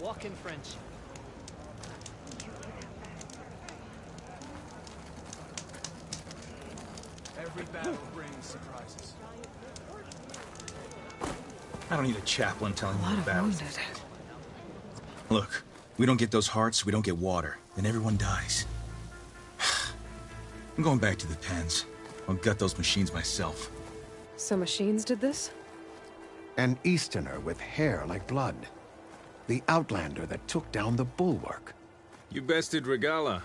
Walk in French. Every battle brings surprises. I don't need a chaplain telling me A lot the of battle's... wounded. Look, we don't get those hearts, we don't get water, then everyone dies. I'm going back to the pens. I'll gut those machines myself. So machines did this? An Easterner with hair like blood. The Outlander that took down the bulwark. You bested Regala.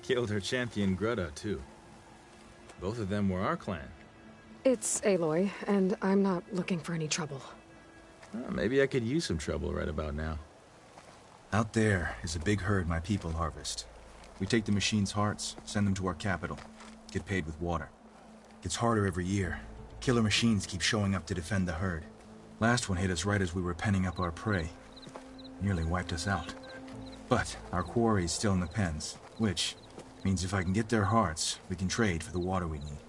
Killed her champion Greta, too. Both of them were our clan. It's Aloy, and I'm not looking for any trouble. Maybe I could use some trouble right about now. Out there is a big herd my people harvest. We take the machines' hearts, send them to our capital, get paid with water. Gets harder every year. Killer machines keep showing up to defend the herd. Last one hit us right as we were penning up our prey. Nearly wiped us out. But our quarry is still in the pens, which means if I can get their hearts, we can trade for the water we need.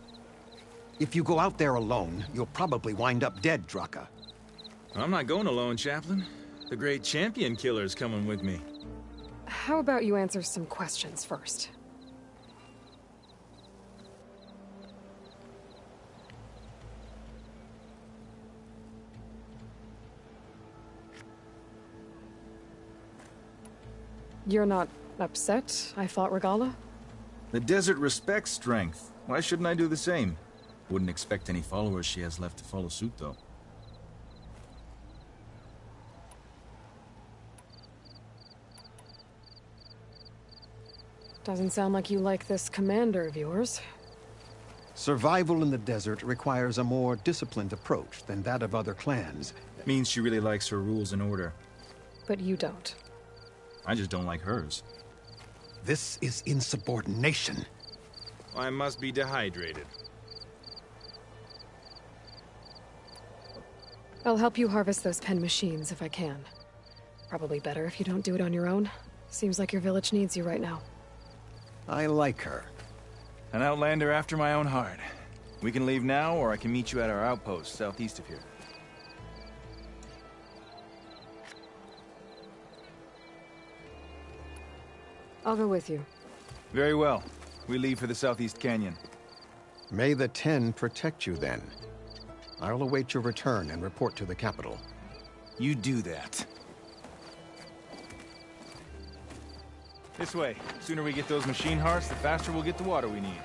If you go out there alone, you'll probably wind up dead, Draka. I'm not going alone, Chaplain. The great champion killer's coming with me. How about you answer some questions first? You're not upset, I thought, Regala? The desert respects strength. Why shouldn't I do the same? Wouldn't expect any followers she has left to follow suit, though. Doesn't sound like you like this commander of yours. Survival in the desert requires a more disciplined approach than that of other clans. Means she really likes her rules and order. But you don't. I just don't like hers. This is insubordination. I must be dehydrated. I'll help you harvest those pen machines if I can. Probably better if you don't do it on your own. Seems like your village needs you right now. I like her. An outlander after my own heart. We can leave now, or I can meet you at our outpost southeast of here. I'll go with you. Very well. We leave for the southeast canyon. May the Ten protect you then. I'll await your return and report to the capital. You do that. This way. Sooner we get those machine hearts, the faster we'll get the water we need.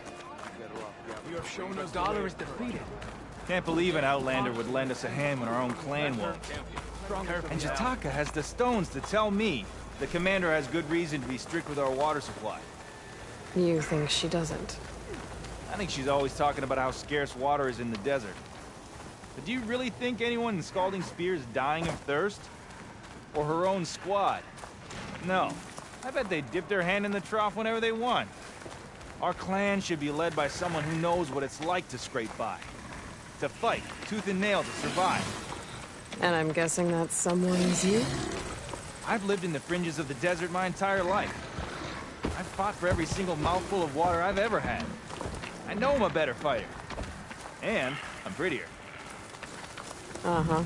You have shown us Dollar is defeated. Can't believe an outlander would lend us a hand when our own clan won't. And Jataka has the stones to tell me the commander has good reason to be strict with our water supply. You think she doesn't? I think she's always talking about how scarce water is in the desert. But do you really think anyone in Scalding Spear is dying of thirst? Or her own squad? No. I bet they dip their hand in the trough whenever they want. Our clan should be led by someone who knows what it's like to scrape by. To fight, tooth and nail to survive. And I'm guessing that someone is you? I've lived in the fringes of the desert my entire life. I've fought for every single mouthful of water I've ever had. I know I'm a better fighter. And I'm prettier. Uh-huh.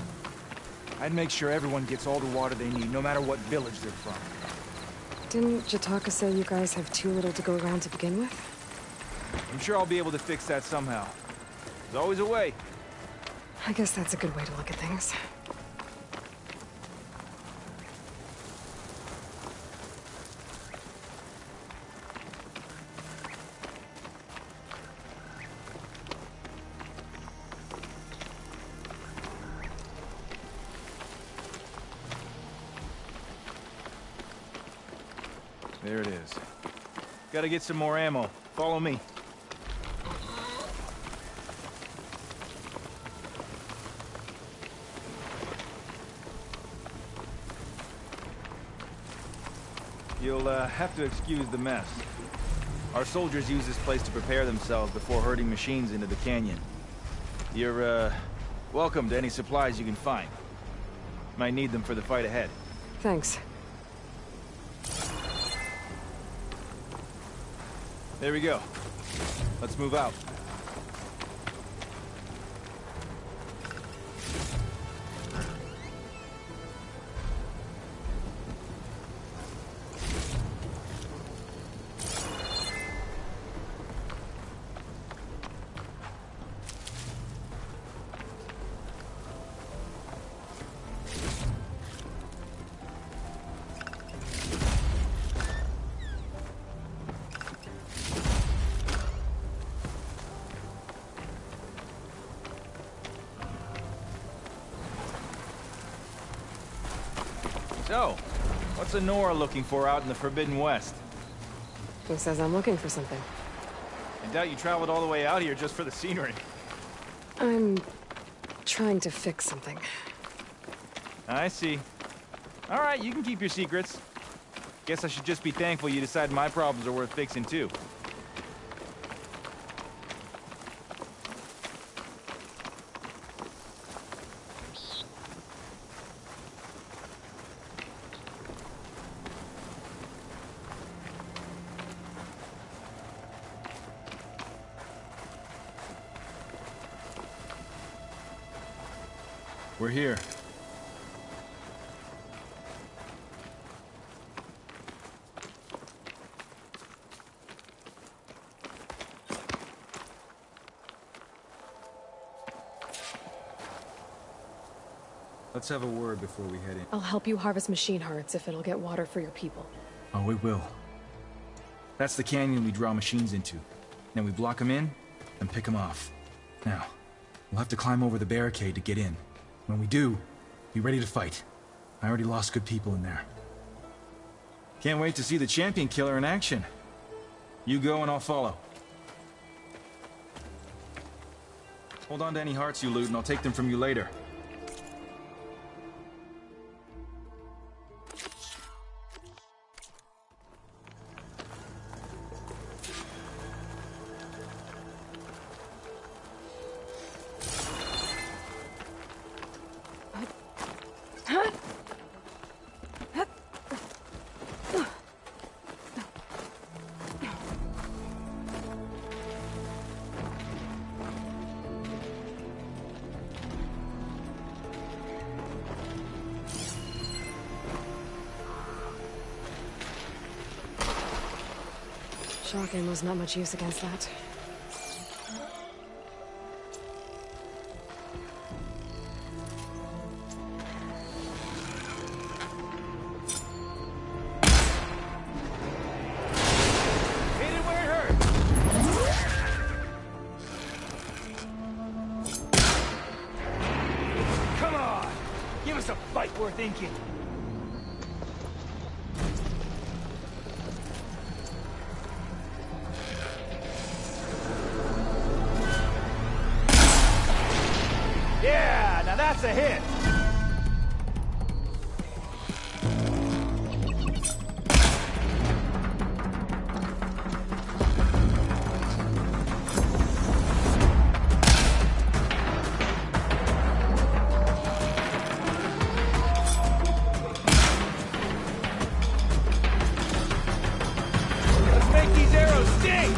I'd make sure everyone gets all the water they need, no matter what village they're from. Didn't Jataka say you guys have too little to go around to begin with? I'm sure I'll be able to fix that somehow. There's always a way. I guess that's a good way to look at things. There it is. Gotta get some more ammo. Follow me. You'll have to excuse the mess. Our soldiers use this place to prepare themselves before herding machines into the canyon. You're, welcome to any supplies you can find. Might need them for the fight ahead. Thanks. There we go. Let's move out. So, what's Honora looking for out in the Forbidden West? Who says I'm looking for something? I doubt you traveled all the way out here just for the scenery. I'm trying to fix something. I see. All right, you can keep your secrets. Guess I should just be thankful you decided my problems are worth fixing too. We're here. Let's have a word before we head in. I'll help you harvest machine hearts if it'll get water for your people. Oh, it will. That's the canyon we draw machines into. Then we block them in, and pick them off. Now, we'll have to climb over the barricade to get in. When we do, be ready to fight. I already lost good people in there. Can't wait to see the champion killer in action. You go and I'll follow. Hold on to any hearts you loot and I'll take them from you later. Shock ammo's not much use against that. Hit it where it hurts! Come on! Give us a fight worth inking! Yeah, now that's a hit! Let's make these arrows sting!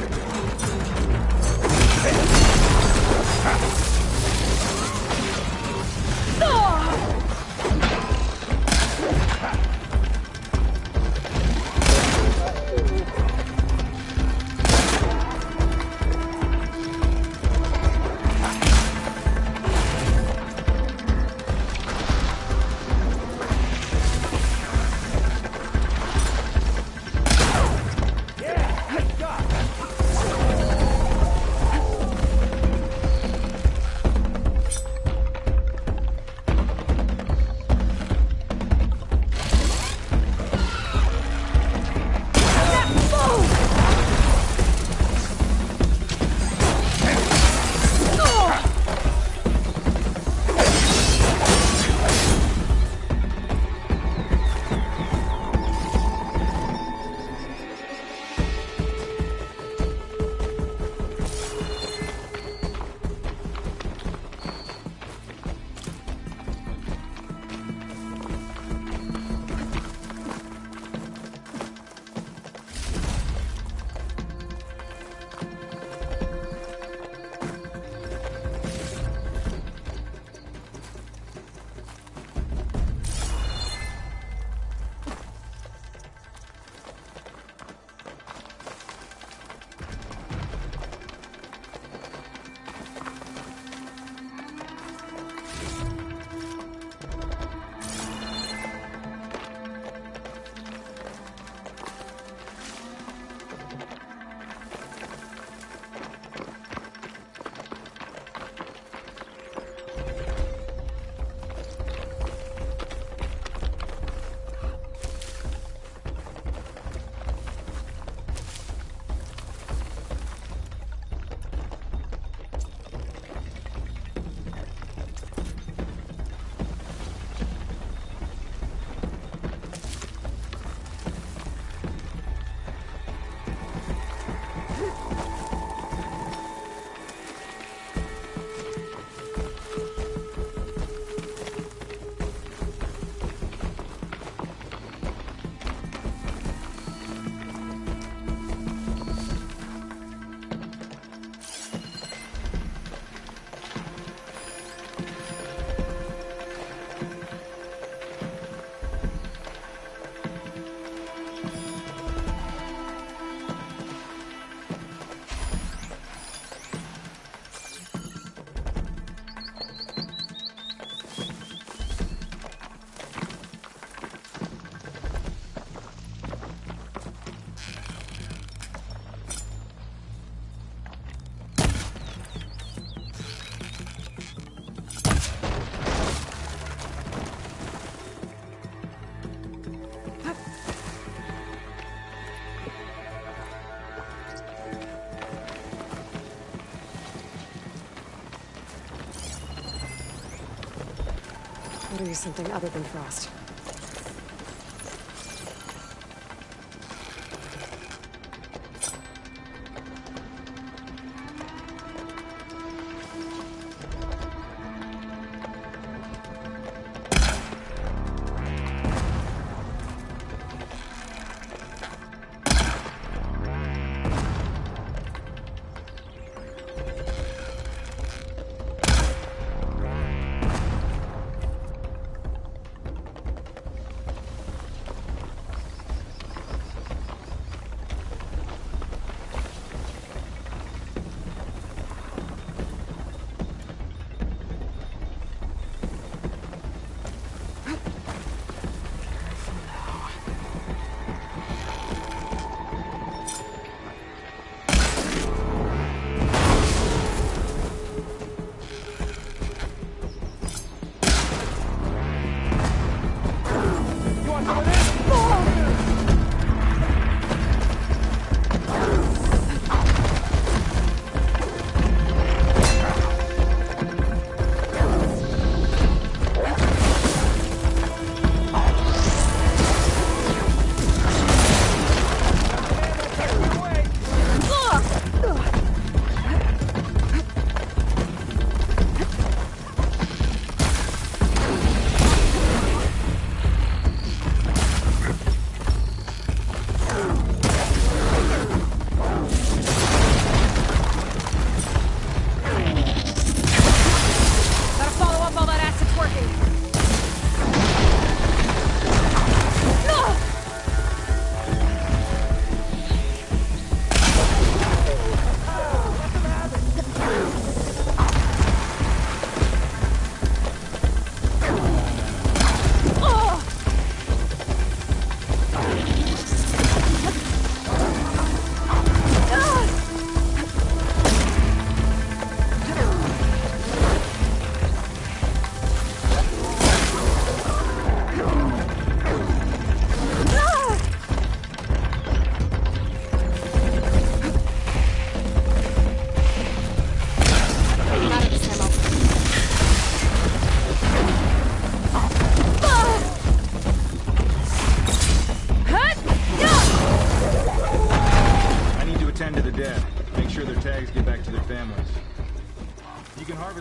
Better use something other than frost.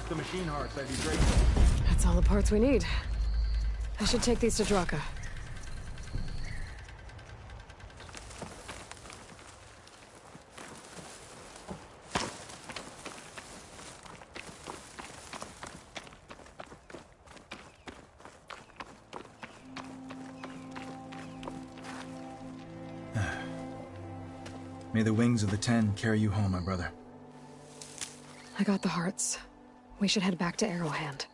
The machine hearts, I'd be grateful. That's all the parts we need. I should take these to Draka. May the wings of the Ten carry you home, my brother. I got the hearts. We should head back to Arrowhand.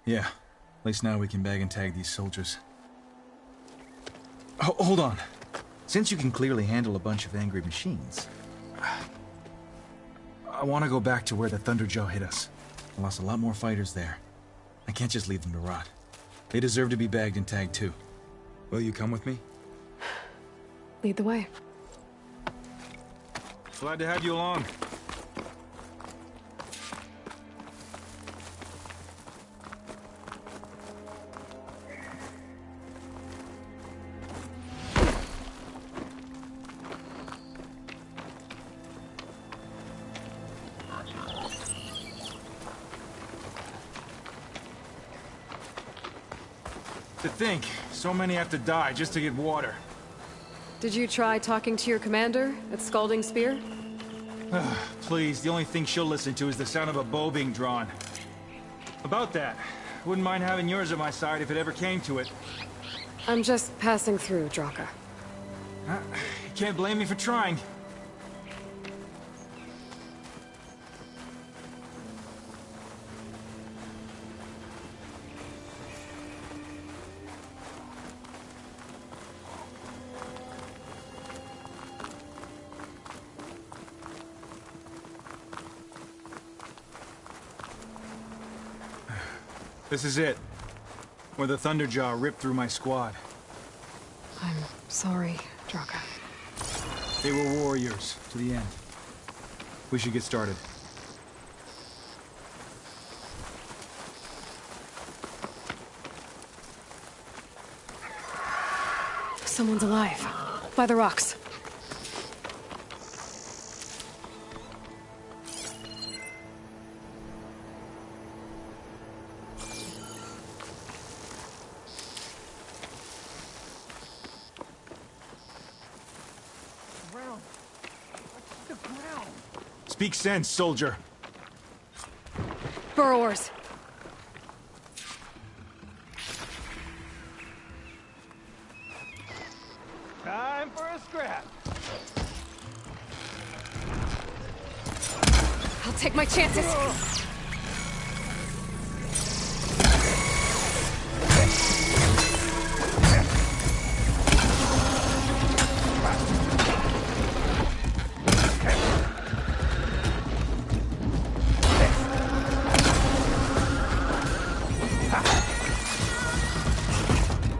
Yeah. At least now we can bag and tag these soldiers. Hold on. Since you can clearly handle a bunch of angry machines, I want to go back to where the Thunderjaw hit us. I lost a lot more fighters there. I can't just leave them to rot. They deserve to be bagged and tagged too. Will you come with me? Lead the way. Glad to have you along. To think, so many have to die just to get water. Did you try talking to your commander at Scalding Spear? Please, the only thing she'll listen to is the sound of a bow being drawn. About that, wouldn't mind having yours at my side if it ever came to it. I'm just passing through, Draka. You can't blame me for trying. This is it. Where the Thunderjaw ripped through my squad. I'm sorry, Draka. They were warriors, to the end. We should get started. Someone's alive. By the rocks. Speak sense, soldier. Burrowers. Time for a scrap. I'll take my chances.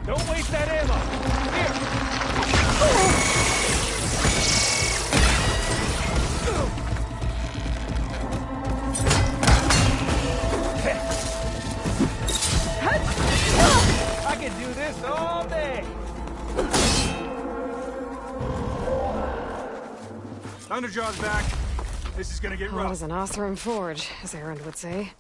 Don't waste that ammo. I could do this all day. Thunderjaw's back. This is gonna get Hot rough. as an Oseram forge, as Aaron would say.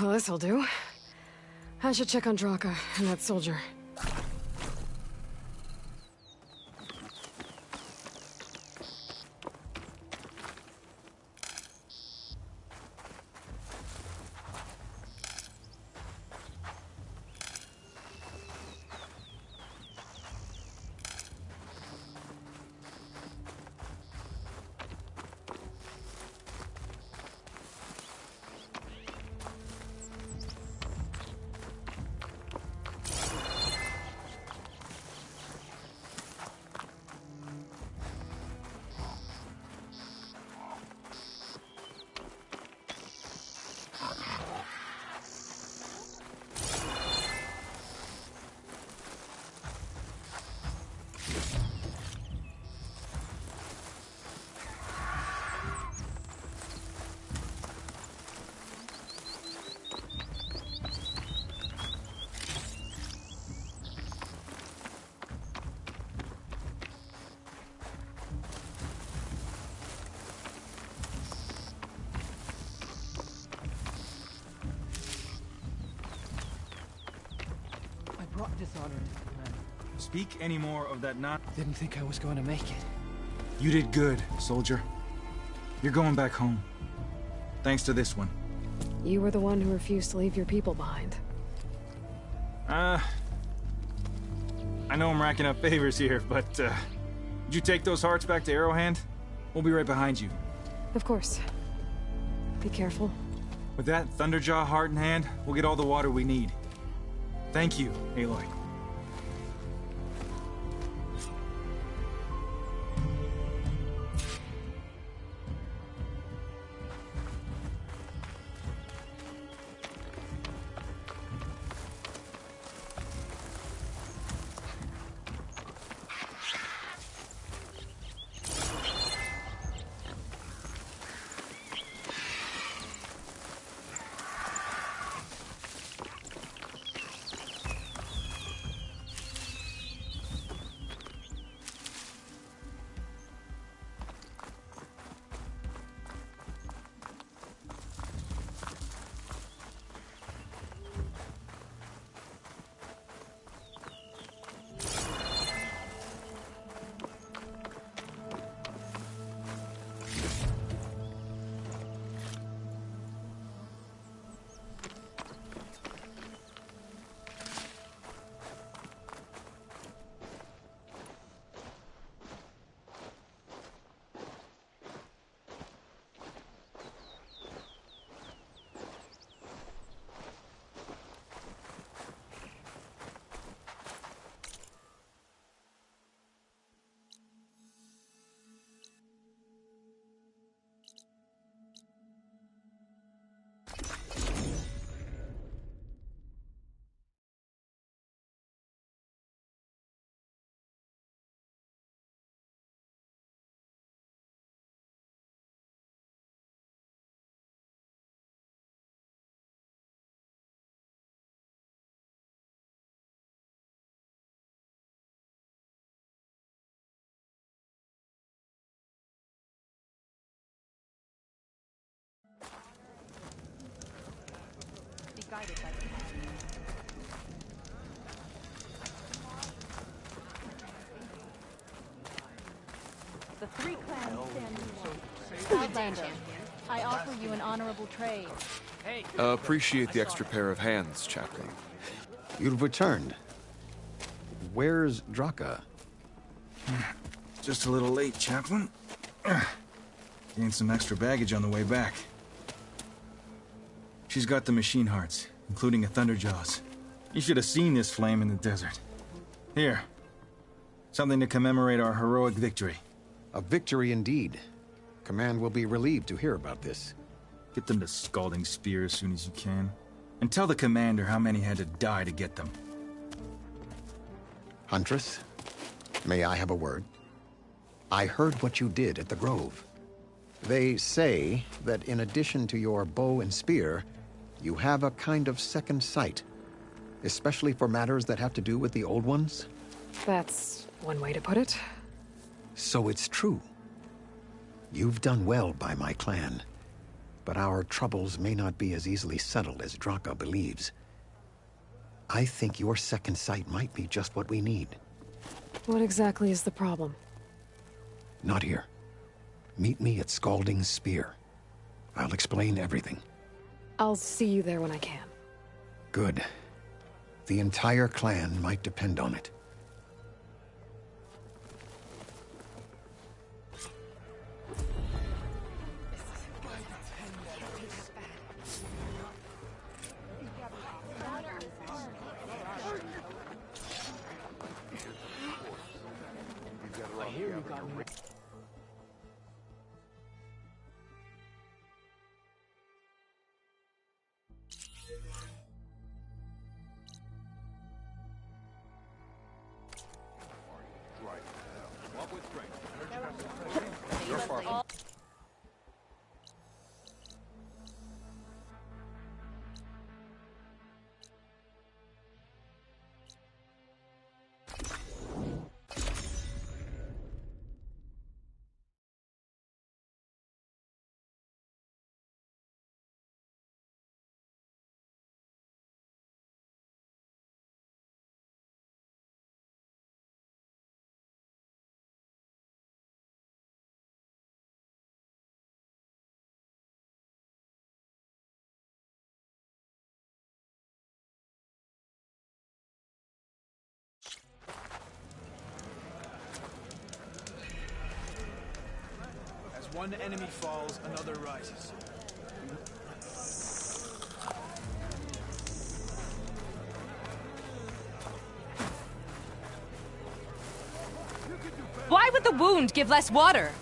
Well, this'll do. I should check on Draka and that soldier. Brought dishonor to the men. Speak any more of that not. Didn't think I was going to make it. You did good, soldier. You're going back home. Thanks to this one. You were the one who refused to leave your people behind. I know I'm racking up favors here, but, would you take those hearts back to Arrowhand? We'll be right behind you. Of course. Be careful. With that Thunderjaw heart in hand, we'll get all the water we need. Thank you, Aloy. Guided by the three clans stand. Outlander, I offer you an honorable trade. Appreciate the extra pair of hands, Chaplain. You've returned. Where's Draka? Just a little late, Chaplain. Gained some extra baggage on the way back. She's got the machine hearts, including a Thunderjaws. You should have seen this flame in the desert. Here. Something to commemorate our heroic victory. A victory indeed. Command will be relieved to hear about this. Get them to Scalding Spear as soon as you can. And tell the commander how many had to die to get them. Huntress, may I have a word? I heard what you did at the Grove. They say that in addition to your bow and spear, you have a kind of second sight, especially for matters that have to do with the old ones. That's one way to put it. So it's true. You've done well by my clan. but our troubles may not be as easily settled as Draka believes. I think your second sight might be just what we need. What exactly is the problem? Not here. Meet me at Scalding's Spear. I'll explain everything. I'll see you there when I can. Good. The entire clan might depend on it. One enemy falls, another rises. Why would the wound give less water?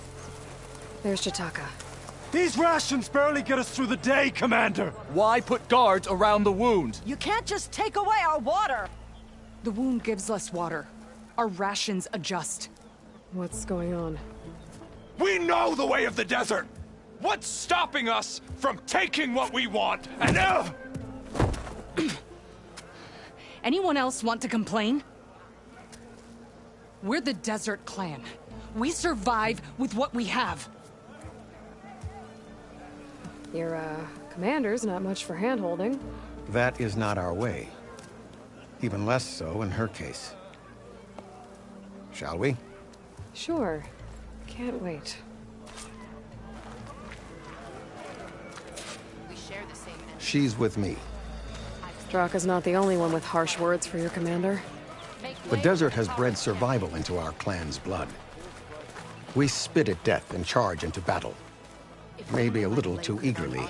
There's Jataka. These rations barely get us through the day, Commander! Why put guards around the wound? You can't just take away our water! The wound gives less water. Our rations adjust. What's going on? We know the way of the desert! What's stopping us from taking what we want and Anyone else want to complain? We're the Desert Clan. We survive with what we have. Your, commander's not much for hand-holding. That is not our way. Even less so in her case. Shall we? Sure. Can't wait. We share the same enemy. She's with me. Draka's not the only one with harsh words for your commander. The desert has bred survival into our clan's blood. We spit at death and charge into battle. Maybe a little too eagerly.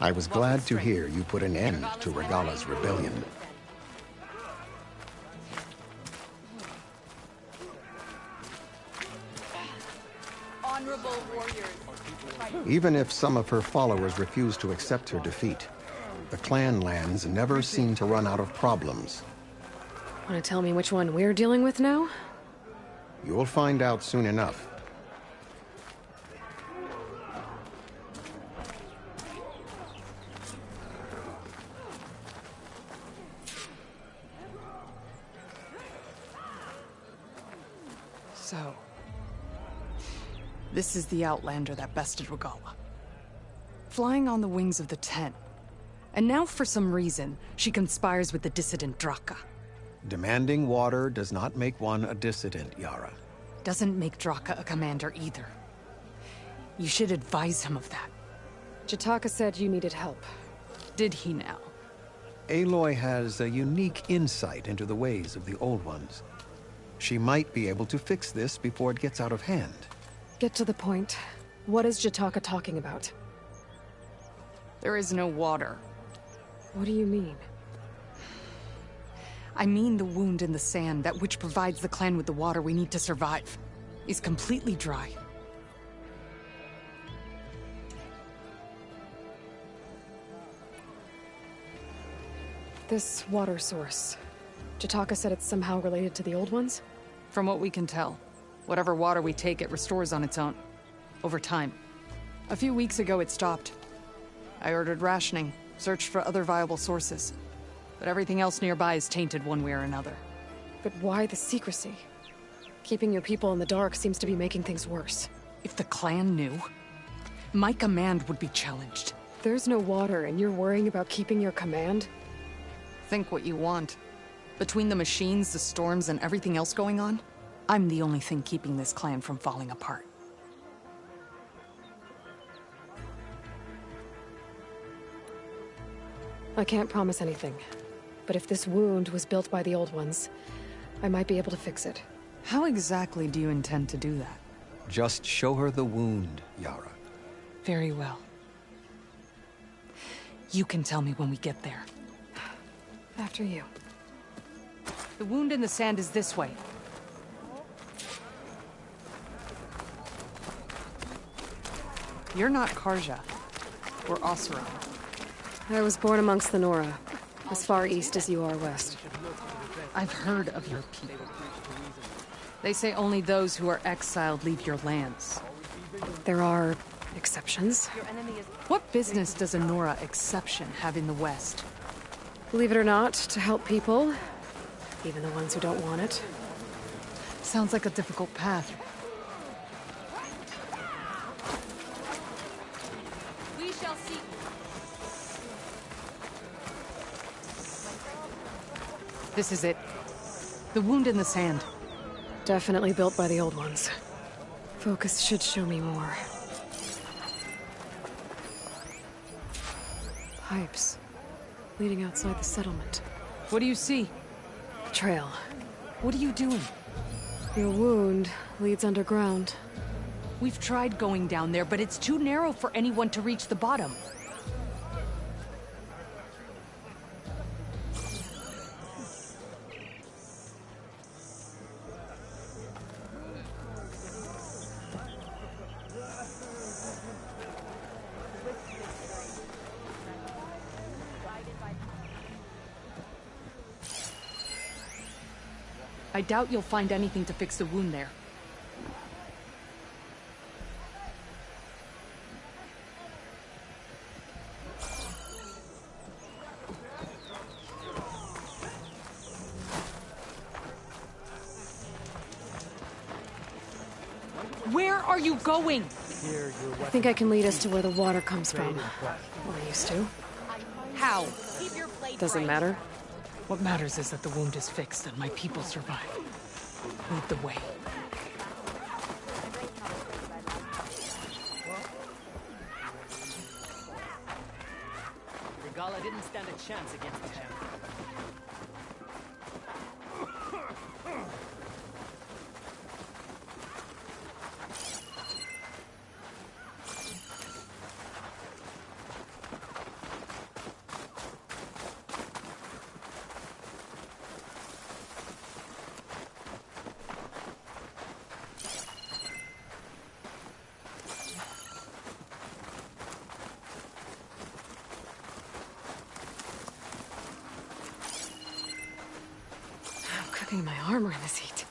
I was glad to hear you put an end to Regala's rebellion. Honorable warriors. Even if some of her followers refuse to accept her defeat, the clan lands never seem to run out of problems. Want to tell me which one we're dealing with now? You'll find out soon enough. So, this is the Outlander that bested Regala. Flying on the wings of the Ten. And now, for some reason, she conspires with the dissident Draka. Demanding water does not make one a dissident, Yara. Doesn't make Draka a commander either. You should advise him of that. Jataka said you needed help. Did he now? Aloy has a unique insight into the ways of the Old Ones. She might be able to fix this before it gets out of hand. Get to the point. What is Jataka talking about? There is no water. What do you mean? I mean the wound in the sand, that which provides the clan with the water we need to survive, is completely dry. This water source. Jataka said it's somehow related to the Old Ones? From what we can tell, whatever water we take, it restores on its own. Over time. A few weeks ago, it stopped. I ordered rationing, searched for other viable sources. But everything else nearby is tainted one way or another. But why the secrecy? Keeping your people in the dark seems to be making things worse. If the clan knew, my command would be challenged. There's no water, and you're worrying about keeping your command? Think what you want. Between the machines, the storms, and everything else going on, I'm the only thing keeping this clan from falling apart. I can't promise anything. But if this wound was built by the old ones, I might be able to fix it. How exactly do you intend to do that? Just show her the wound, Yara. Very well. You can tell me when we get there. After you. The wound in the sand is this way. You're not Karja. Or Oseram. I was born amongst the Nora, as far east as you are west. I've heard of your people. They say only those who are exiled leave your lands. There are exceptions. What business does a Nora exception have in the West? Believe it or not, to help people, even the ones who don't want it. Sounds like a difficult path. We shall see. This is it. The wound in the sand. Definitely built by the old ones. Focus should show me more. Pipes. Leading outside the settlement. What do you see? Trail. What are you doing? Your wound leads underground. We've tried going down there, but it's too narrow for anyone to reach the bottom. I doubt you'll find anything to fix the wound there. Where are you going? I think I can lead us to where the water comes from. Or used to. How? Doesn't matter. What matters is that the wound is fixed and my people survive. Lead the way. Regala didn't stand a chance against the champ. Cooking my armor in this heat.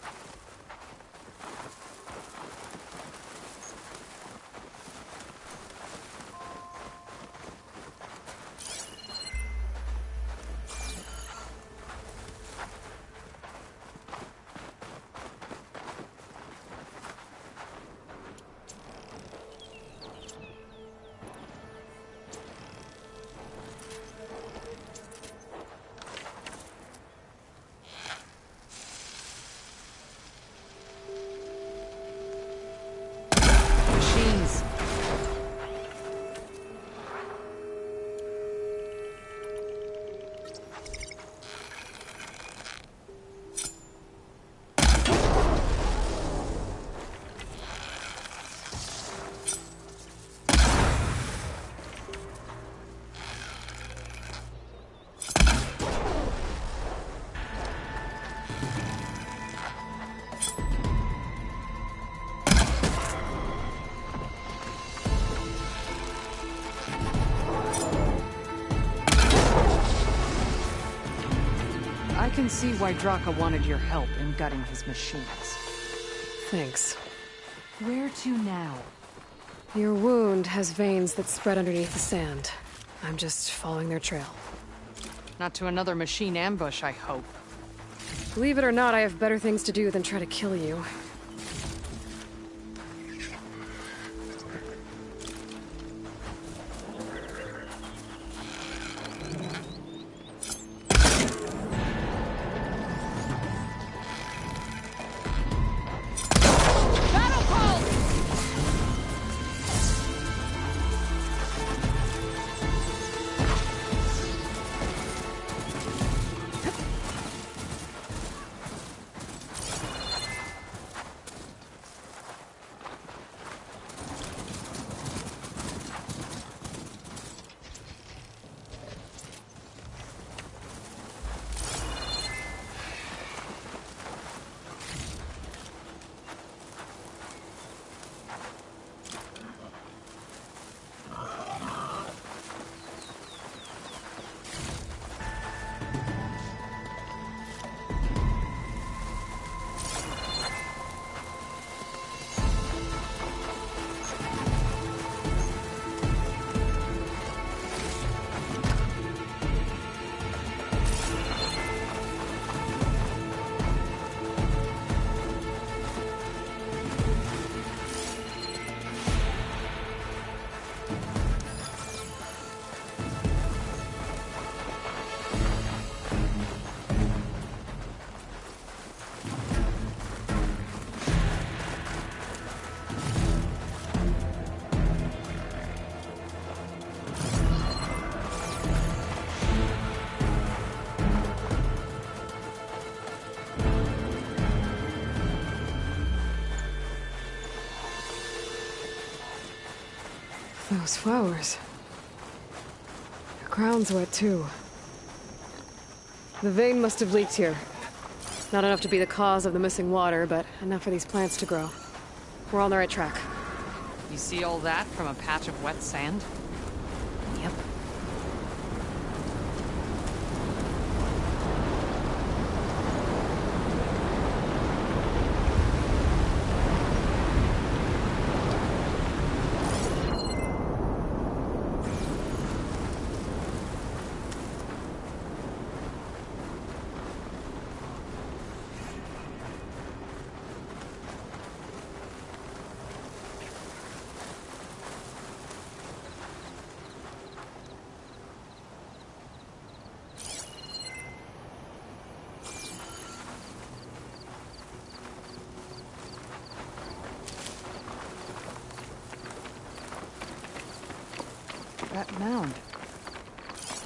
I can see why Draka wanted your help in gutting his machines. Thanks. Where to now? Your wound has veins that spread underneath the sand. I'm just following their trail. Not to another machine ambush, I hope. Believe it or not, I have better things to do than try to kill you. Those flowers. The ground's wet too. The vein must have leaked here. Not enough to be the cause of the missing water, but enough for these plants to grow. We're on the right track. You see all that from a patch of wet sand? Yep. That mound.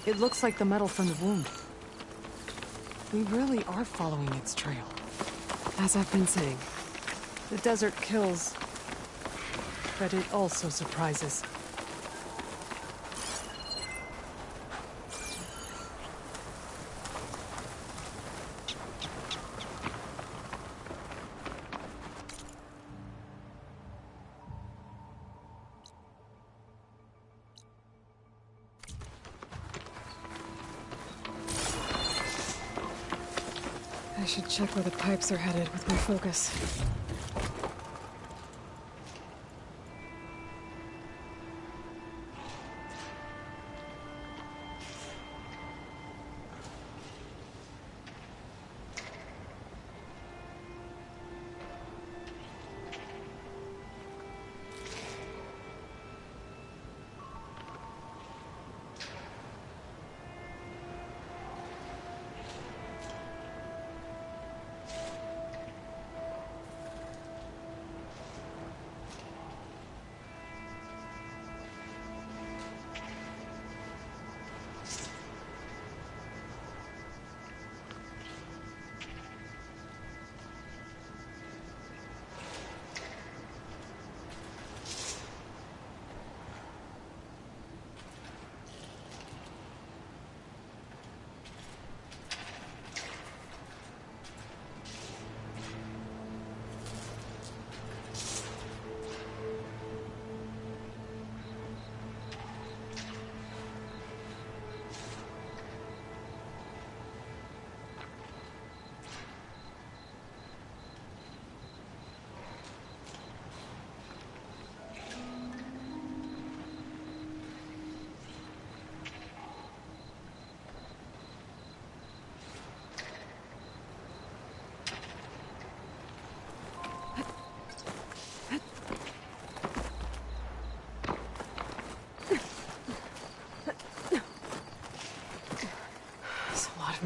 It looks like the metal from the wound. We really are following its trail. As I've been saying. The desert kills, but it also surprises. I should check where the pipes are headed with my focus.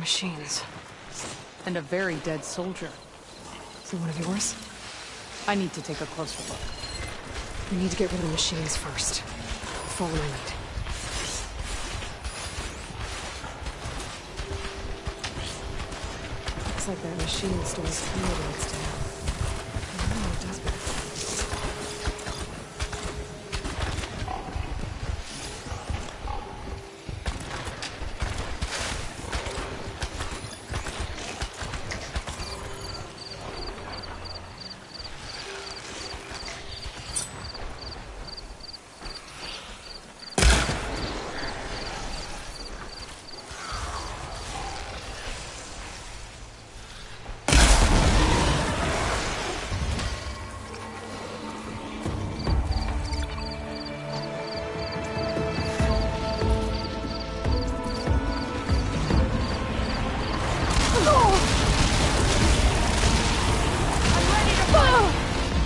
machines. And a very dead soldier. Is it one of yours? I need to take a closer look. We need to get rid of the machines first. Follow my lead. Looks like that machine stores fuel next to him. Oh, it does better.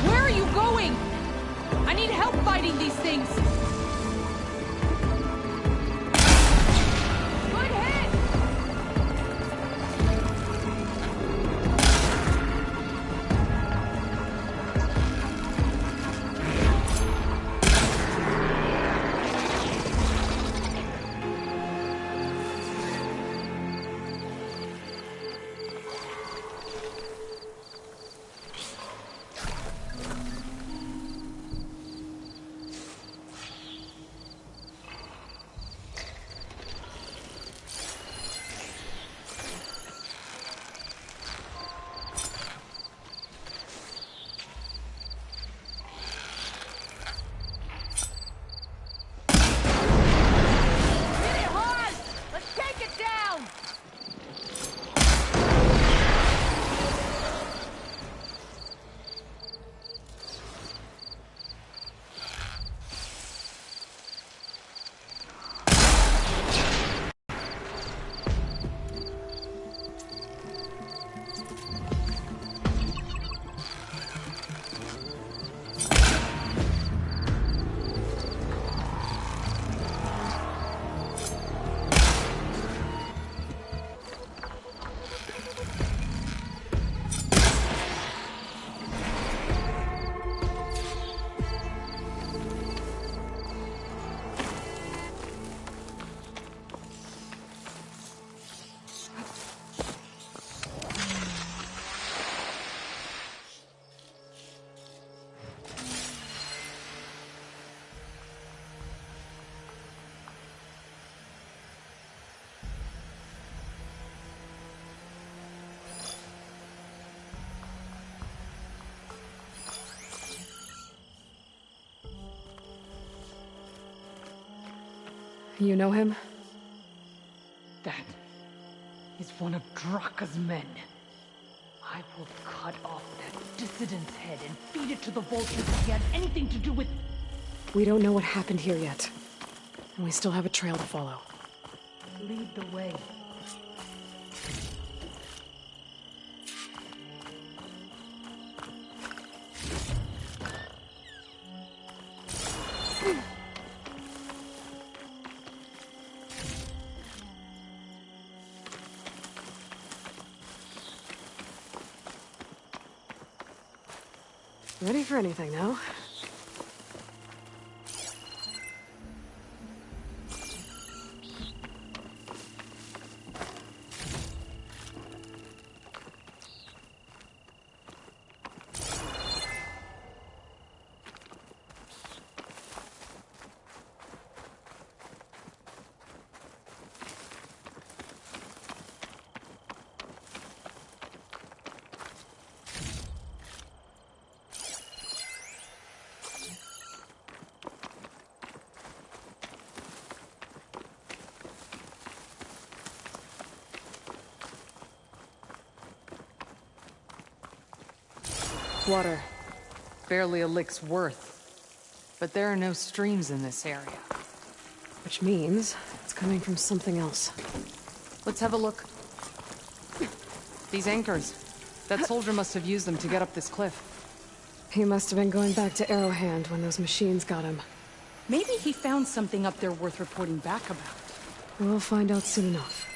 Where are you going? I need help fighting these things. Good hit! You know him? That is one of Draka's men. I will cut off that dissident's head and feed it to the vultures if he had anything to do with... We don't know what happened here yet. And we still have a trail to follow. Lead the way. Ready for anything now? Water. Barely a lick's worth. But there are no streams in this area. Which means it's coming from something else. Let's have a look. These anchors. That soldier must have used them to get up this cliff. He must have been going back to Arrowhand when those machines got him. Maybe he found something up there worth reporting back about. We'll find out soon enough.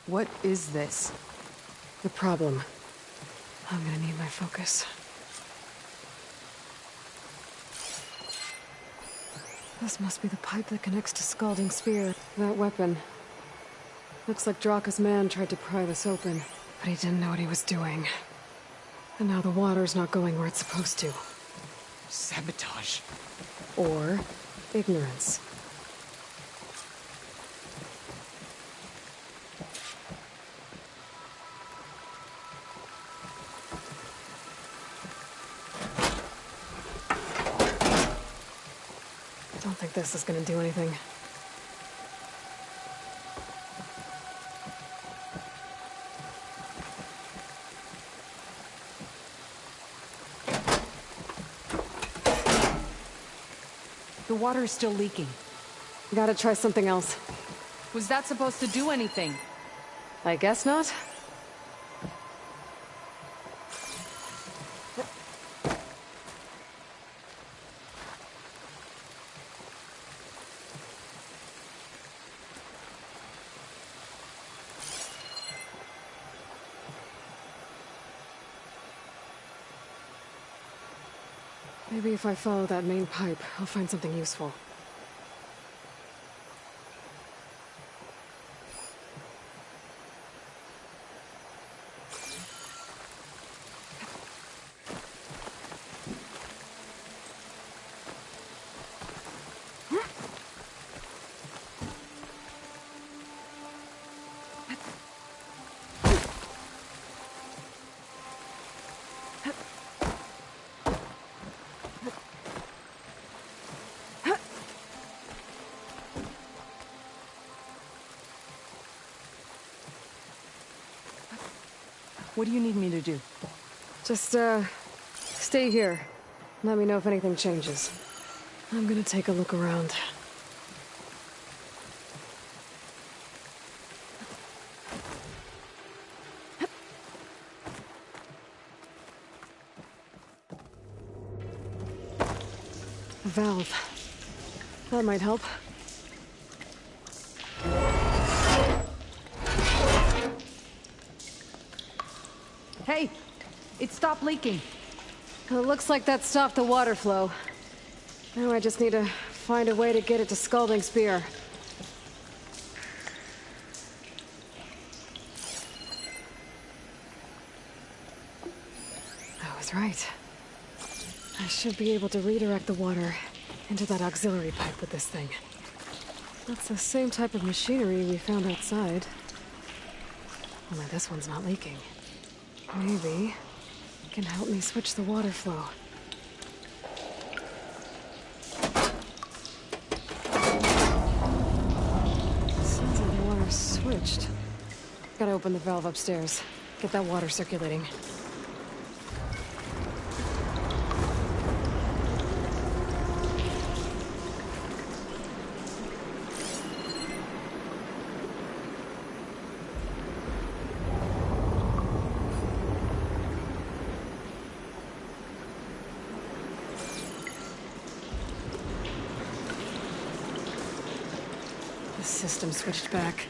What is this? The problem. I'm gonna need my focus. This must be the pipe that connects to Scalding Spear. That weapon. Looks like Draka's man tried to pry this open, but he didn't know what he was doing. And now the water's not going where it's supposed to. Sabotage. Or ignorance. Don't think this is gonna do anything. The water is still leaking. Gotta try something else. Was that supposed to do anything? I guess not. Maybe if I follow that main pipe, I'll find something useful. What do you need me to do? Just, stay here. Let me know if anything changes. I'm gonna take a look around. A valve. That might help. Hey! It stopped leaking. It looks like that stopped the water flow. Now I just need to find a way to get it to Scalding Spear. I was right. I should be able to redirect the water into that auxiliary pipe with this thing. That's the same type of machinery we found outside. Only this one's not leaking. Maybe it can help me switch the water flow. Sounds like the water's switched. Gotta open the valve upstairs. Get that water circulating. System switched back.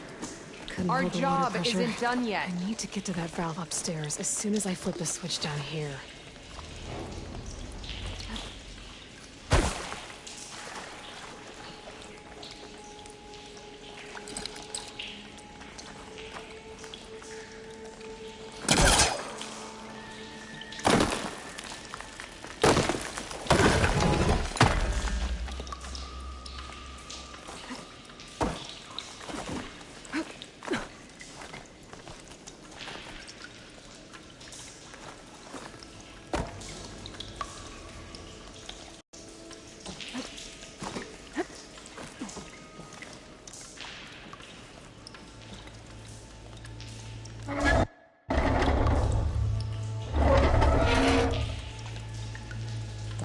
Couldn't Our hold the water job pressure. isn't done yet. I need to get to that valve upstairs as soon as I flip the switch down here.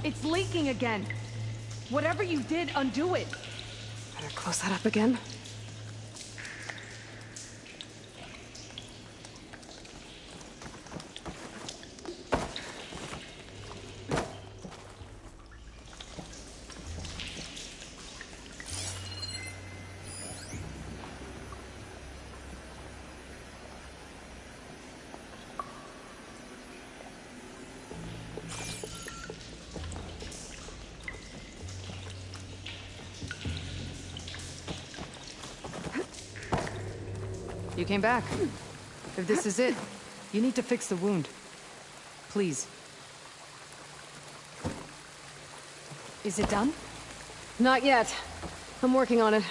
It's leaking again. Whatever you did, undo it. Better close that up again. You came back. If this is it, you need to fix the wound. Please. Is it done? Not yet. I'm working on it.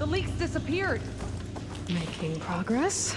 The leaks disappeared. Making progress.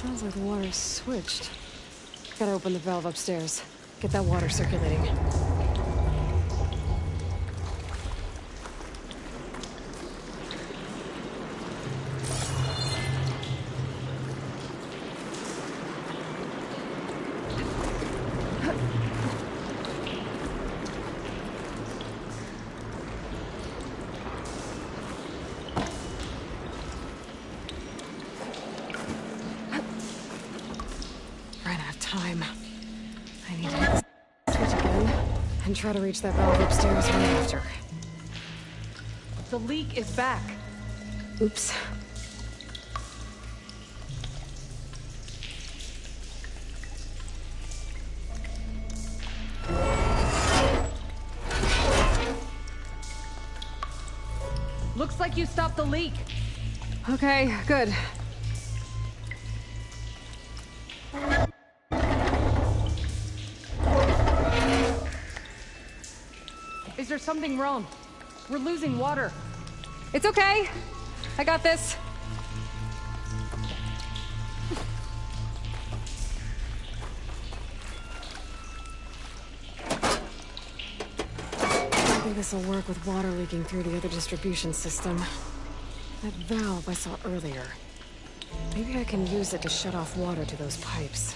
Sounds like the water's switched. Gotta open the valve upstairs. Get that water circulating. Ran out of time. I need to hit the switch again and try to reach that valve upstairs right after. The leak is back. Oops. Looks like you stopped the leak. Okay, good. Is there something wrong? We're losing water. It's okay. I got this. I think this'll work with water leaking through the other distribution system. That valve I saw earlier. Maybe I can use it to shut off water to those pipes.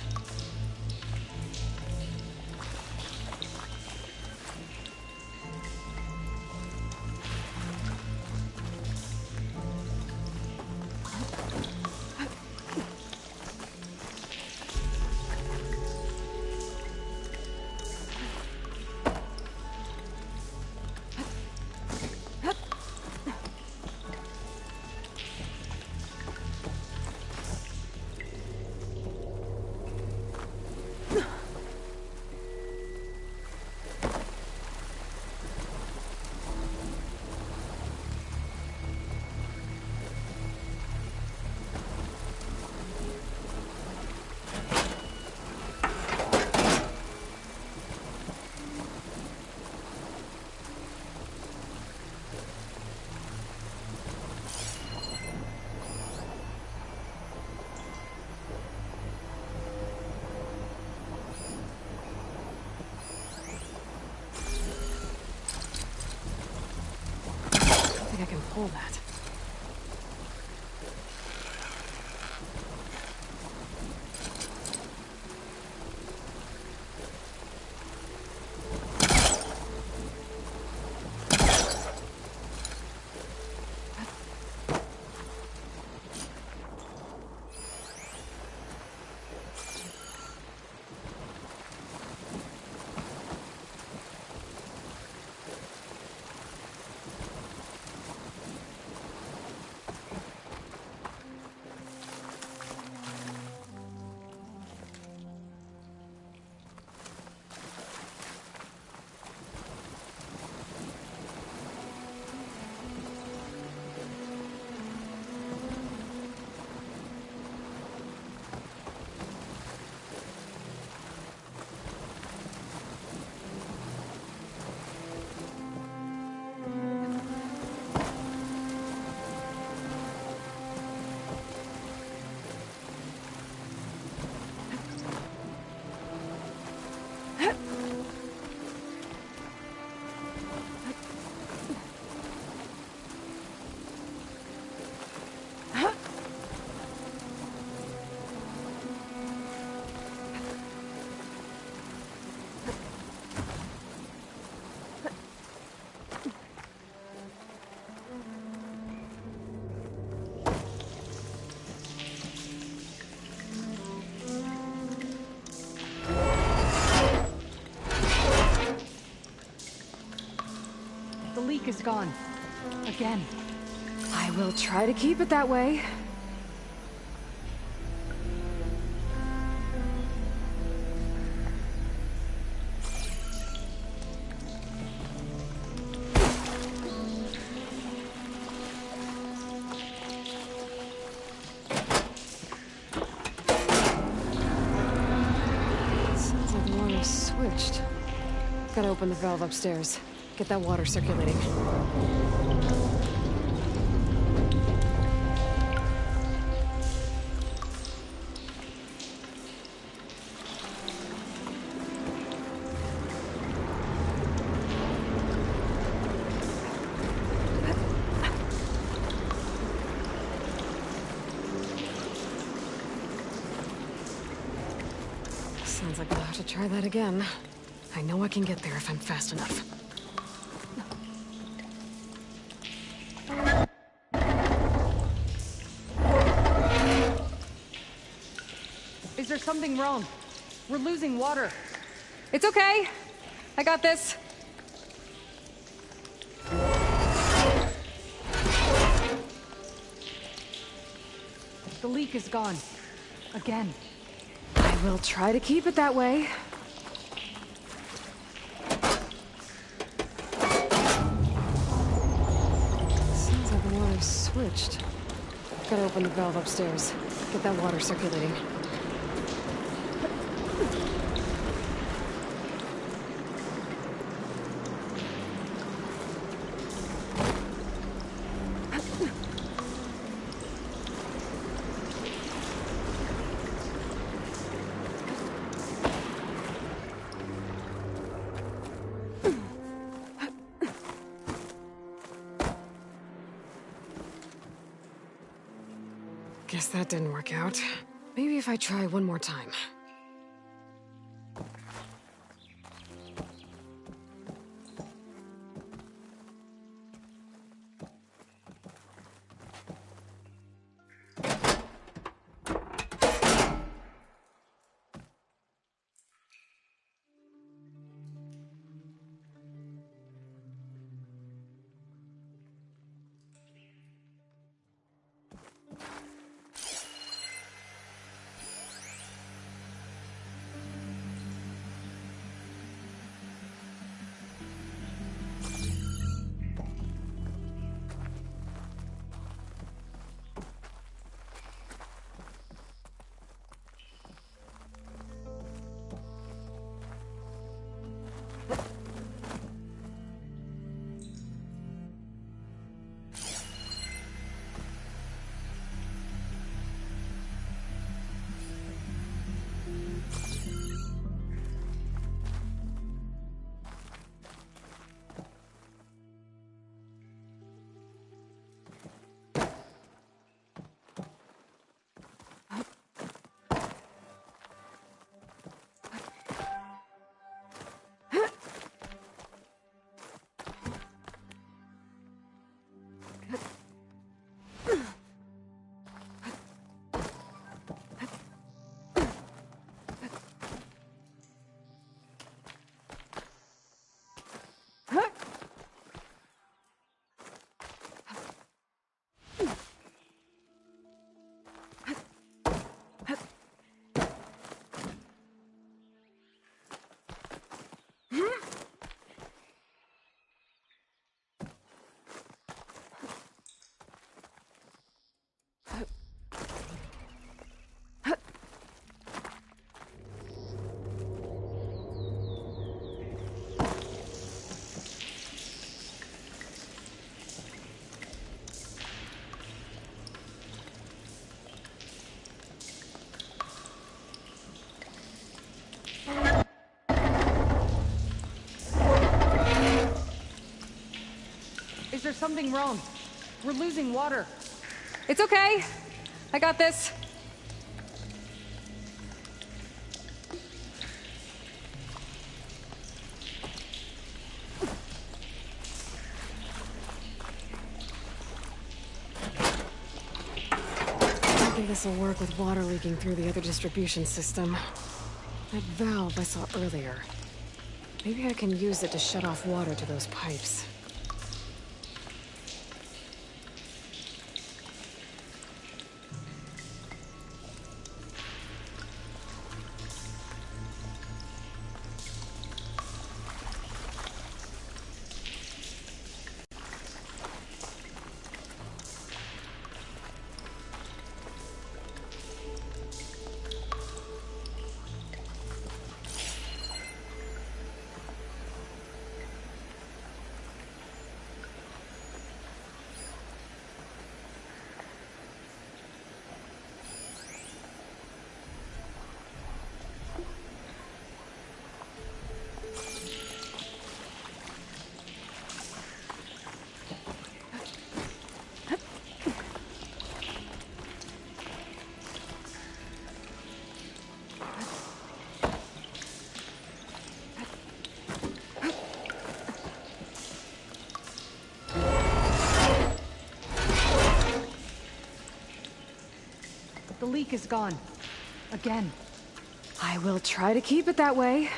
I can pull that. The leak is gone. Again. I will try to keep it that way. Sounds like the water's switched. Gotta open the valve upstairs. Get that water circulating. Sounds like we'll have to try that again. I know I can get there if I'm fast enough. Is there something wrong? We're losing water. It's okay. I got this. The leak is gone. Again. I will try to keep it that way. Sounds like the water's switched. Gotta open the valve upstairs. Get that water circulating. Guess that didn't work out. Maybe if I try one more time. Is there something wrong? We're losing water. It's okay. I got this. I think this will work with water leaking through the other distribution system. That valve I saw earlier. Maybe I can use it to shut off water to those pipes. The leak is gone. Again. I will try to keep it that way.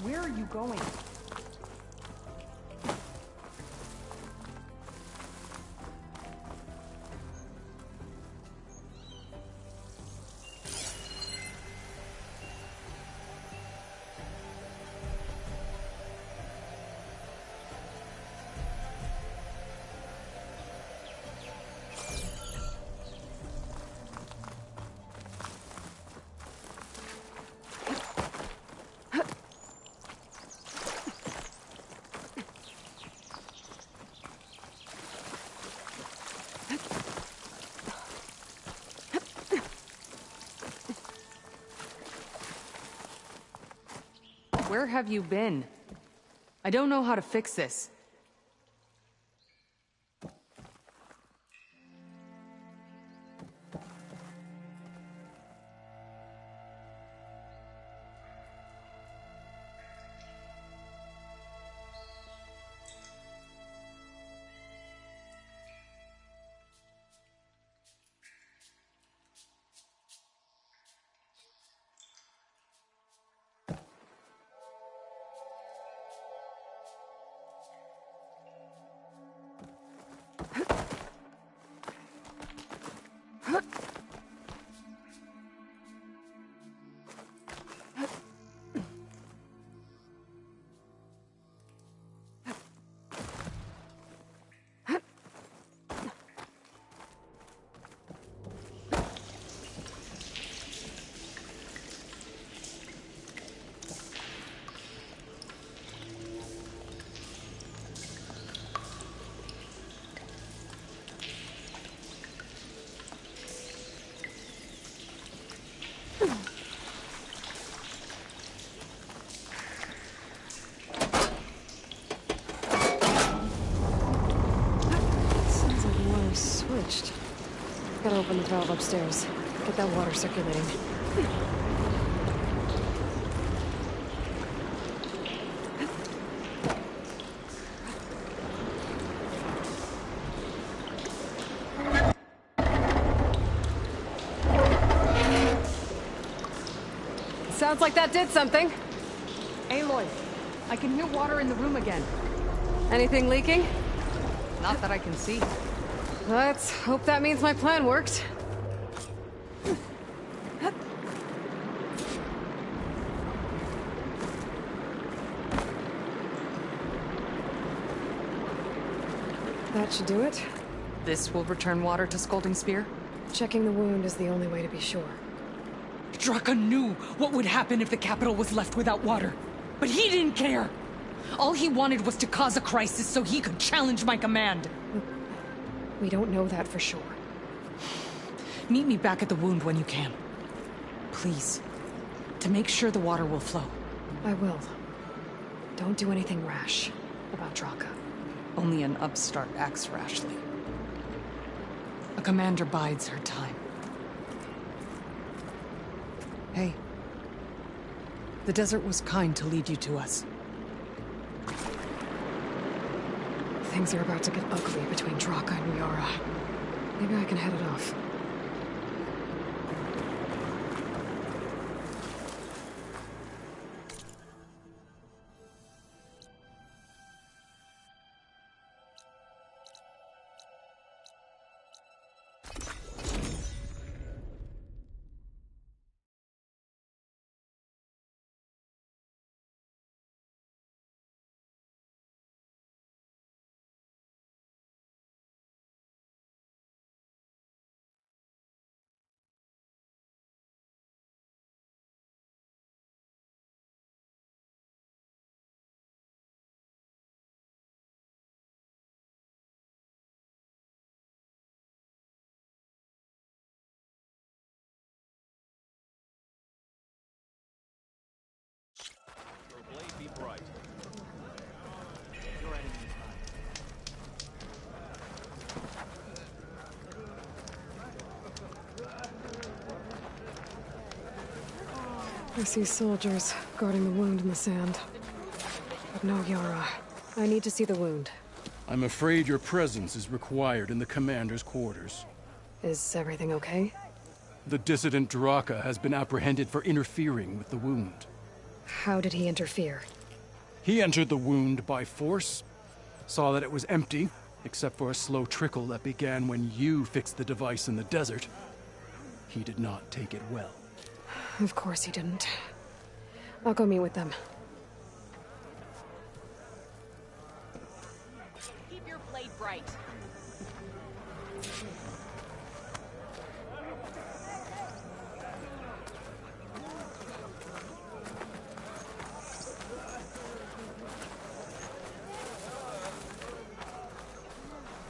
Where are you going? Where have you been? I don't know how to fix this. Gotta open the valve upstairs. Get that water circulating. Sounds like that did something. Aloy, I can hear water in the room again. Anything leaking? Not that I can see. Let's hope that means my plan worked. That should do it. This will return water to Scalding Spear? Checking the wound is the only way to be sure. Draka knew what would happen if the capital was left without water. But he didn't care! All he wanted was to cause a crisis so he could challenge my command. We don't know that for sure. Meet me back at the wound when you can. Please. To make sure the water will flow. I will. Don't do anything rash about Draka. Only an upstart acts rashly. A commander bides her time. Hey. The desert was kind to lead you to us. Things are about to get ugly between Draka and Yara. Maybe I can head it off. I see soldiers guarding the wound in the sand. But no Yara. I need to see the wound. I'm afraid your presence is required in the commander's quarters. Is everything okay? The dissident Draka has been apprehended for interfering with the wound. How did he interfere? He entered the wound by force, saw that it was empty, except for a slow trickle that began when you fixed the device in the desert. He did not take it well. Of course he didn't. I'll go meet with them. Keep your blade bright.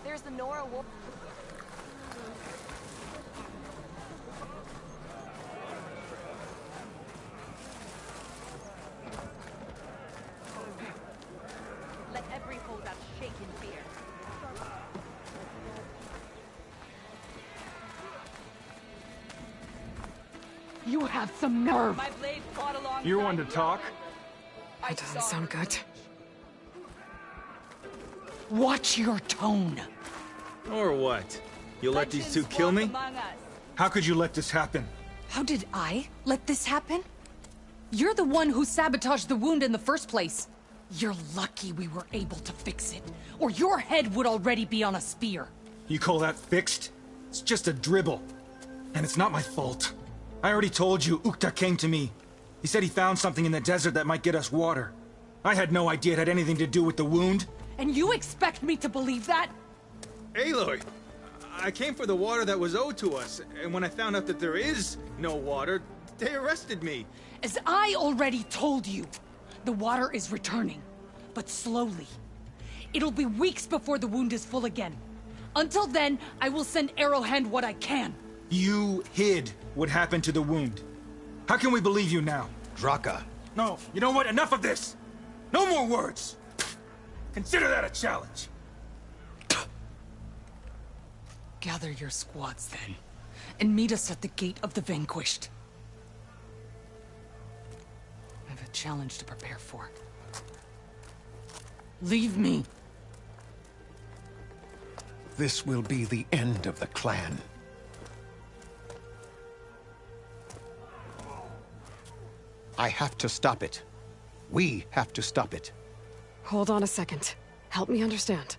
There's the Nora wolf. Let every holdout shake in fear. You have some nerve. My blade fought along. You're one to talk. That doesn't sound good. Watch your tone. Or what? You let these two kill me? How could you let this happen? How did I let this happen? You're the one who sabotaged the wound in the first place. You're lucky we were able to fix it, or your head would already be on a spear. You call that fixed? It's just a dribble. And it's not my fault. I already told you, Ukta came to me. He said he found something in the desert that might get us water. I had no idea it had anything to do with the wound. And you expect me to believe that? Aloy! I came for the water that was owed to us, and when I found out that there is no water, they arrested me. As I already told you, the water is returning, but slowly. It'll be weeks before the wound is full again. Until then, I will send Arrowhand what I can. You hid what happened to the wound. How can we believe you now? Draka. No, you know what? Enough of this! No more words! Consider that a challenge. Gather your squads then, and meet us at the Gate of the Vanquished. I have a challenge to prepare for. Leave me. This will be the end of the clan. I have to stop it. We have to stop it. Hold on a second. Help me understand.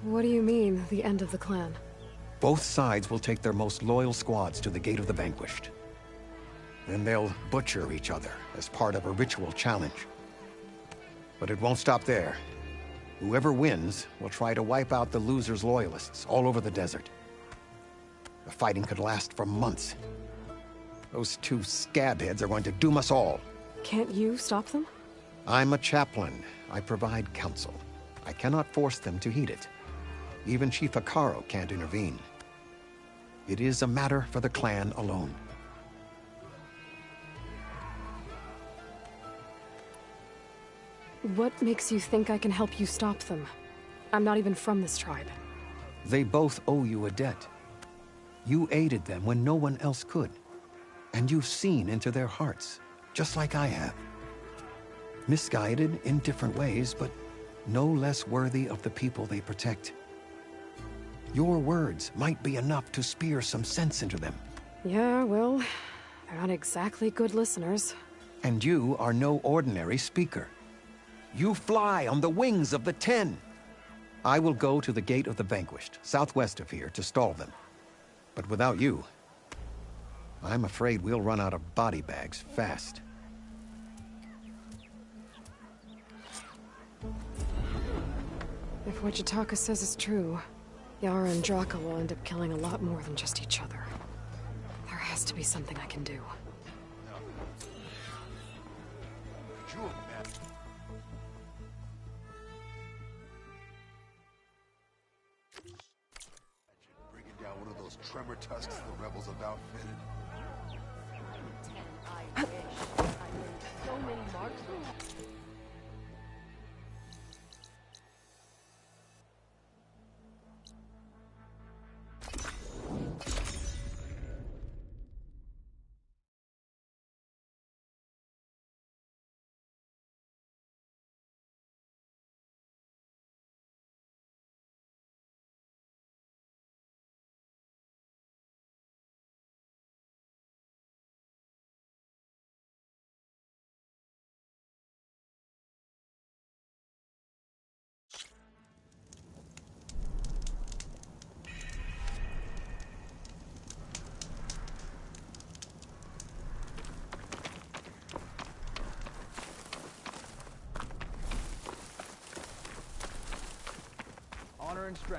What do you mean, the end of the clan? Both sides will take their most loyal squads to the Gate of the Vanquished. Then they'll butcher each other as part of a ritual challenge. But it won't stop there. Whoever wins will try to wipe out the loser's loyalists all over the desert. The fighting could last for months. Those two scabheads are going to doom us all. Can't you stop them? I'm a chaplain. I provide counsel. I cannot force them to heed it. Even Chief Akaro can't intervene. It is a matter for the clan alone. What makes you think I can help you stop them? I'm not even from this tribe. They both owe you a debt. You aided them when no one else could. And you've seen into their hearts, just like I have. Misguided in different ways, but no less worthy of the people they protect. Your words might be enough to spear some sense into them. Yeah, well, they're not exactly good listeners. And you are no ordinary speaker. You fly on the wings of the 10. I will go to the Gate of the Vanquished, southwest of here, to stall them. But without you, I'm afraid we'll run out of body bags fast. If what Jataka says is true, Yara and Draka will end up killing a lot more than just each other. There has to be something I can do. Bringing down one of those tremor tusks the rebels have outfitted. I wish I made so many marksmen.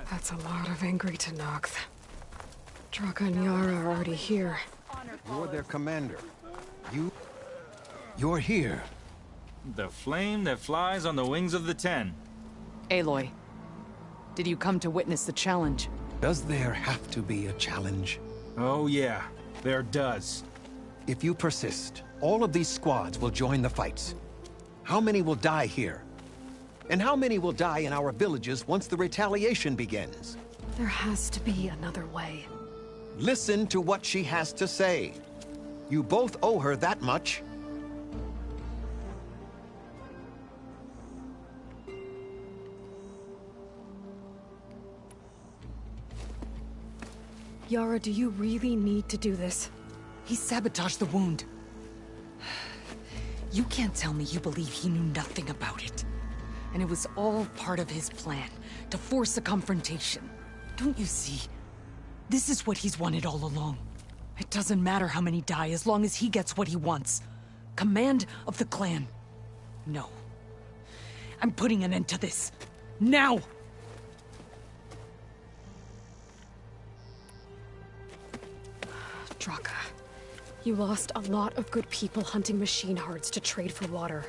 That's a lot of angry Tenakth. Draka and Yara are already here. You're their commander. You're here. The flame that flies on the wings of the Ten. Aloy, did you come to witness the challenge? Does there have to be a challenge? Oh yeah, there does. If you persist, all of these squads will join the fights. How many will die here? And how many will die in our villages once the retaliation begins? There has to be another way. Listen to what she has to say. You both owe her that much. Yara, do you really need to do this? He sabotaged the wound. You can't tell me you believe he knew nothing about it. And it was all part of his plan, to force a confrontation. Don't you see? This is what he's wanted all along. It doesn't matter how many die as long as he gets what he wants. Command of the clan. No. I'm putting an end to this. Now! Draka, you lost a lot of good people hunting machine hearts to trade for water.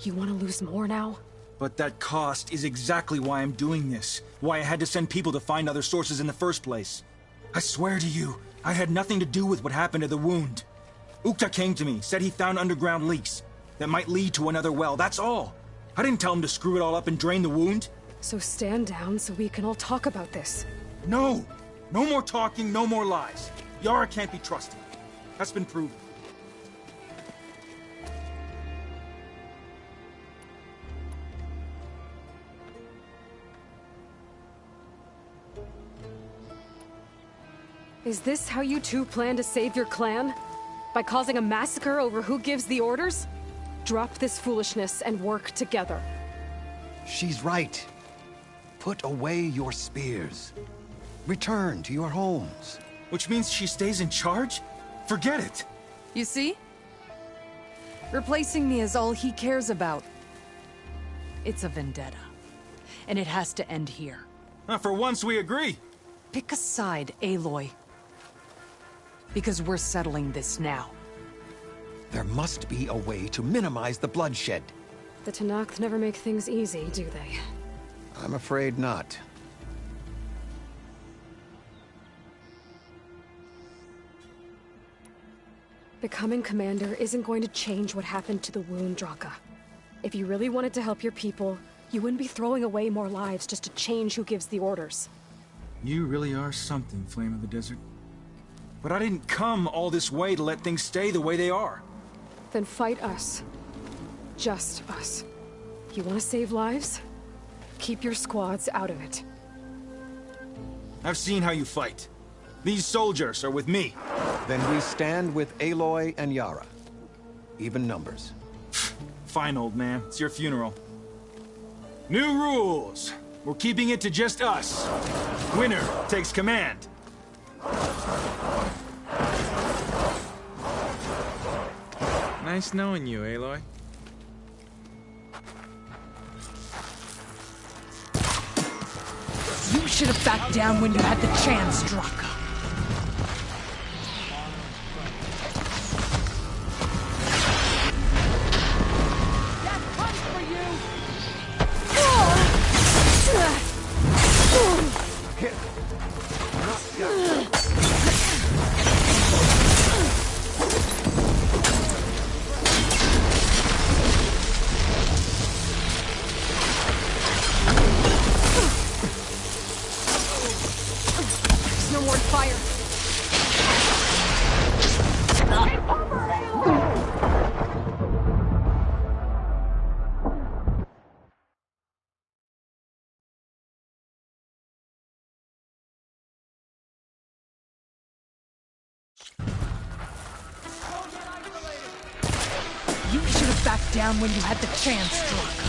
You want to lose more now? But that cost is exactly why I'm doing this. Why I had to send people to find other sources in the first place. I swear to you, I had nothing to do with what happened to the wound. Ukta came to me, said he found underground leaks that might lead to another well, that's all. I didn't tell him to screw it all up and drain the wound. So stand down so we can all talk about this. No! No more talking, no more lies. Yara can't be trusted. That's been proven. Is this how you two plan to save your clan? By causing a massacre over who gives the orders? Drop this foolishness and work together. She's right. Put away your spears. Return to your homes. Which means she stays in charge? Forget it. You see? Replacing me is all he cares about. It's a vendetta. And it has to end here. For once we agree. Pick a side, Aloy. Because we're settling this now. There must be a way to minimize the bloodshed. The Tenakth never make things easy, do they? I'm afraid not. Becoming commander isn't going to change what happened to the wound, Draka. If you really wanted to help your people, you wouldn't be throwing away more lives just to change who gives the orders. You really are something, Flame of the Desert. But I didn't come all this way to let things stay the way they are. Then fight us. Just us. You want to save lives? Keep your squads out of it. I've seen how you fight. These soldiers are with me. Then we stand with Aloy and Yara. Even numbers. Fine, old man. It's your funeral. New rules. We're keeping it to just us. Winner takes command. Nice knowing you, Aloy. You should have backed down when you had the chance, Draka. No more fire. You should have backed down when you had the chance, Draka.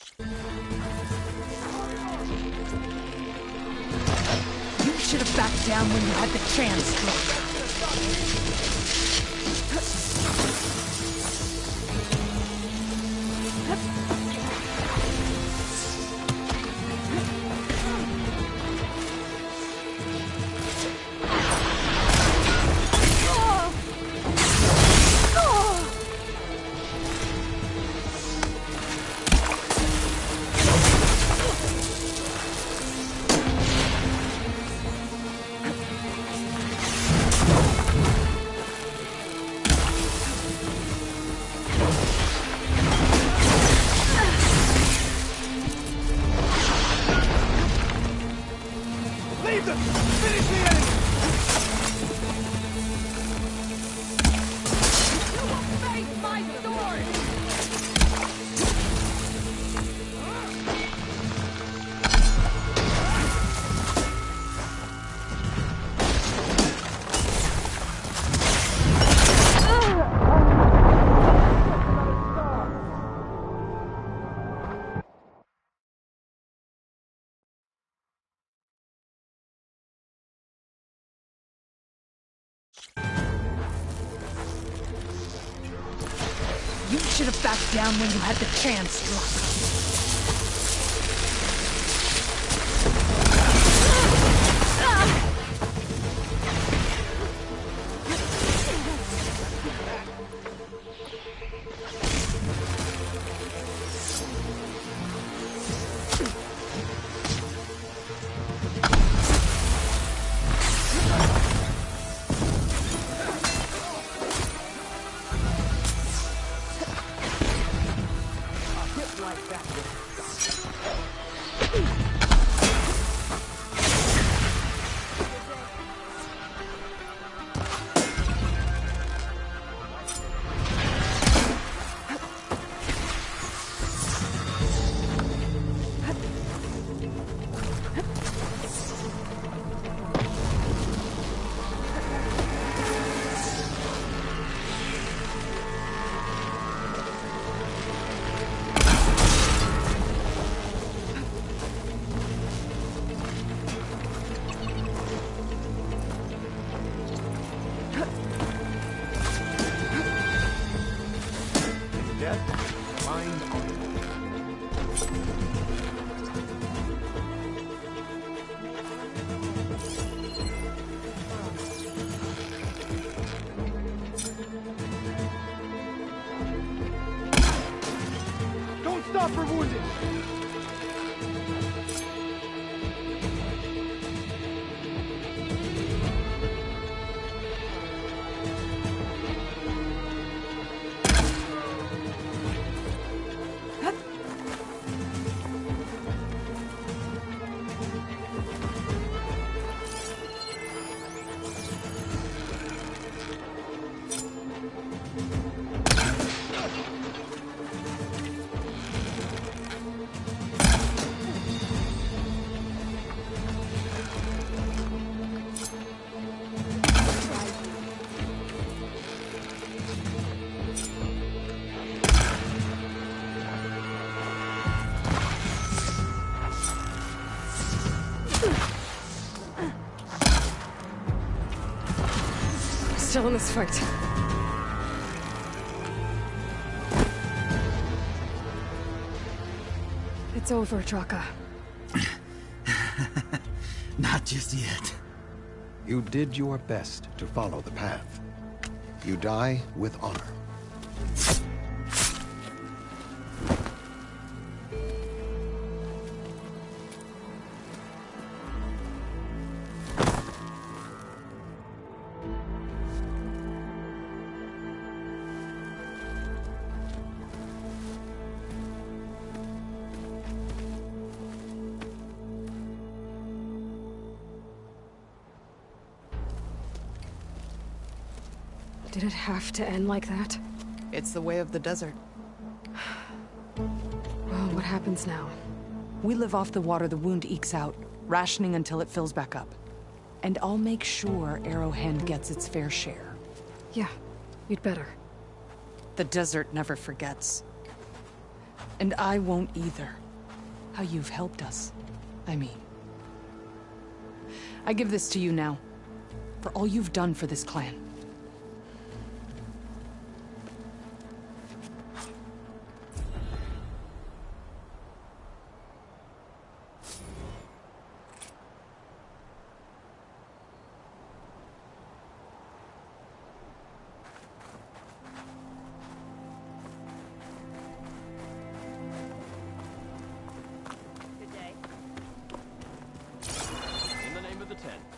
You should have backed down when you had the chance, Drake. Leave them! Finish the enemy! You will face my sword! You should have backed down when you had the chance, Drake. Don't stop for wounded! Still in this fight. It's over, Draka. Not just yet. You did your best to follow the path. You die with honor. Did it have to end like that? It's the way of the desert. Well, what happens now? We live off the water the wound ekes out, rationing until it fills back up. And I'll make sure Arrowhand gets its fair share. Yeah, you'd better. The desert never forgets. And I won't either. How you've helped us, I mean. I give this to you now, for all you've done for this clan. In the name of the 10.